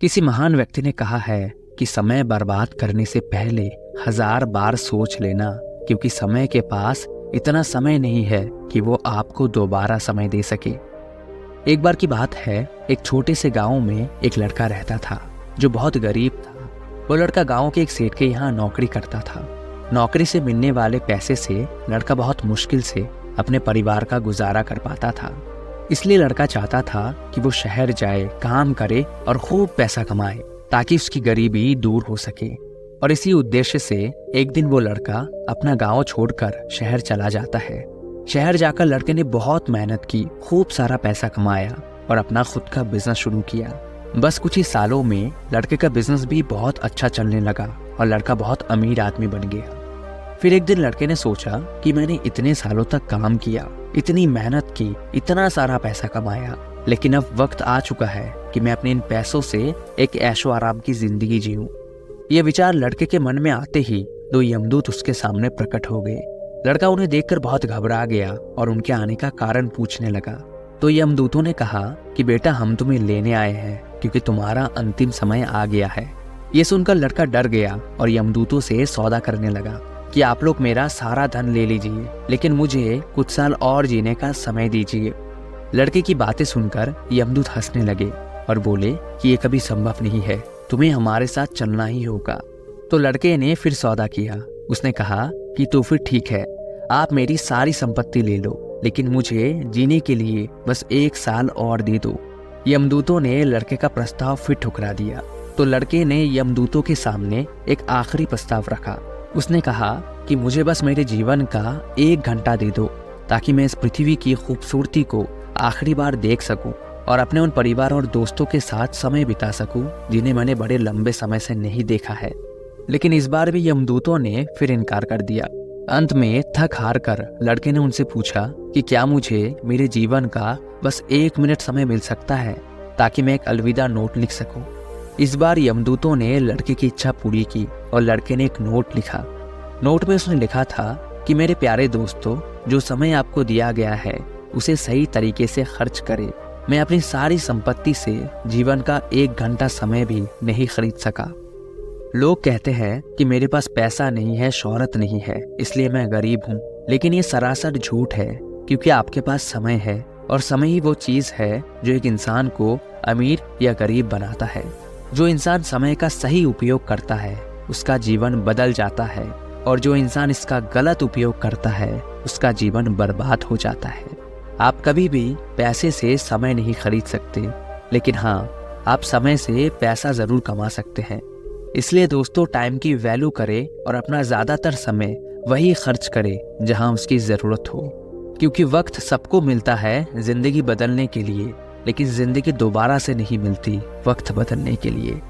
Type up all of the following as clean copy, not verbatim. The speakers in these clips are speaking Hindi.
किसी महान व्यक्ति ने कहा है कि समय बर्बाद करने से पहले 1000 बार सोच लेना, क्योंकि समय के पास इतना समय नहीं है कि वो आपको दोबारा समय दे सके। एक बार की बात है, एक छोटे से गांव में एक लड़का रहता था जो बहुत गरीब था। वो लड़का गांव के एक सेठ के यहाँ नौकरी करता था। नौकरी से मिलने वाले पैसे से लड़का बहुत मुश्किल से अपने परिवार का गुजारा कर पाता था। इसलिए लड़का चाहता था कि वो शहर जाए, काम करे और खूब पैसा कमाए ताकि उसकी गरीबी दूर हो सके। और इसी उद्देश्य से एक दिन वो लड़का अपना गांव छोड़कर शहर चला जाता है। शहर जाकर लड़के ने बहुत मेहनत की, खूब सारा पैसा कमाया और अपना खुद का बिजनेस शुरू किया। बस कुछ ही सालों में लड़के का बिजनेस भी बहुत अच्छा चलने लगा और लड़का बहुत अमीर आदमी बन गया। फिर एक दिन लड़के ने सोचा कि मैंने इतने सालों तक काम किया, इतनी मेहनत की, इतना सारा पैसा कमाया, लेकिन अब वक्त आ चुका है कि मैं अपने इन पैसों से एक ऐशो आराम की जिंदगी जीऊं। ये विचार लड़के के मन में आते ही 2 यमदूत उसके सामने प्रकट हो गए। लड़का उन्हें देखकर बहुत घबरा गया और उनके आने का कारण पूछने लगा। तो यमदूतों ने कहा कि बेटा, हम तुम्हें लेने आए हैं क्योंकि तुम्हारा अंतिम समय आ गया है। ये सुनकर लड़का डर गया और यमदूतों से सौदा करने लगा कि आप लोग मेरा सारा धन ले लीजिए, लेकिन मुझे कुछ साल और जीने का समय दीजिए। लड़के की बातें सुनकर यमदूत हंसने लगे और बोले कि ये कभी संभव नहीं है, तुम्हें हमारे साथ चलना ही होगा। तो लड़के ने फिर सौदा किया। उसने कहा कि तो फिर ठीक है, आप मेरी सारी संपत्ति ले लो, लेकिन मुझे जीने के लिए बस 1 साल और दे दो। यमदूतों ने लड़के का प्रस्ताव फिर ठुकरा दिया। तो लड़के ने यमदूतों के सामने एक आखिरी प्रस्ताव रखा। उसने कहा कि मुझे बस मेरे जीवन का 1 घंटा दे दो ताकि मैं इस पृथ्वी की खूबसूरती को आखिरी बार देख सकूं और अपने उन परिवार और दोस्तों के साथ समय बिता सकूं जिन्हें मैंने बड़े लंबे समय से नहीं देखा है। लेकिन इस बार भी यमदूतों ने फिर इनकार कर दिया। अंत में थक हार कर लड़के ने उनसे पूछा कि क्या मुझे मेरे जीवन का बस 1 मिनट समय मिल सकता है ताकि मैं एक अलविदा नोट लिख सकूं। इस बार यमदूतों ने लड़के की इच्छा पूरी की और लड़के ने एक नोट लिखा। नोट में उसने लिखा था कि मेरे प्यारे दोस्तों, जो समय आपको दिया गया है उसे सही तरीके से खर्च करें। मैं अपनी सारी संपत्ति से जीवन का 1 घंटा समय भी नहीं खरीद सका। लोग कहते हैं कि मेरे पास पैसा नहीं है, शोहरत नहीं है, इसलिए मैं गरीब हूँ, लेकिन ये सरासर झूठ है, क्योंकि आपके पास समय है और समय ही वो चीज है जो एक इंसान को अमीर या गरीब बनाता है। जो इंसान समय का सही उपयोग करता है उसका जीवन बदल जाता है, और जो इंसान इसका गलत उपयोग करता है उसका जीवन बर्बाद हो जाता है। आप कभी भी पैसे से समय नहीं खरीद सकते, लेकिन हाँ, आप समय से पैसा जरूर कमा सकते हैं। इसलिए दोस्तों, टाइम की वैल्यू करें और अपना ज्यादातर समय वही खर्च करें जहां उसकी जरूरत हो, क्योंकि वक्त सबको मिलता है जिंदगी बदलने के लिए, लेकिन जिंदगी दोबारा से नहीं मिलती वक्त बदलने के लिए।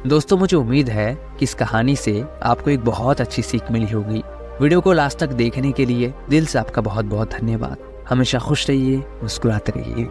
दोस्तों, मुझे उम्मीद है कि इस कहानी से आपको एक बहुत अच्छी सीख मिली होगी। वीडियो को लास्ट तक देखने के लिए दिल से आपका बहुत बहुत धन्यवाद। हमेशा खुश रहिए, मुस्कुराते रहिए।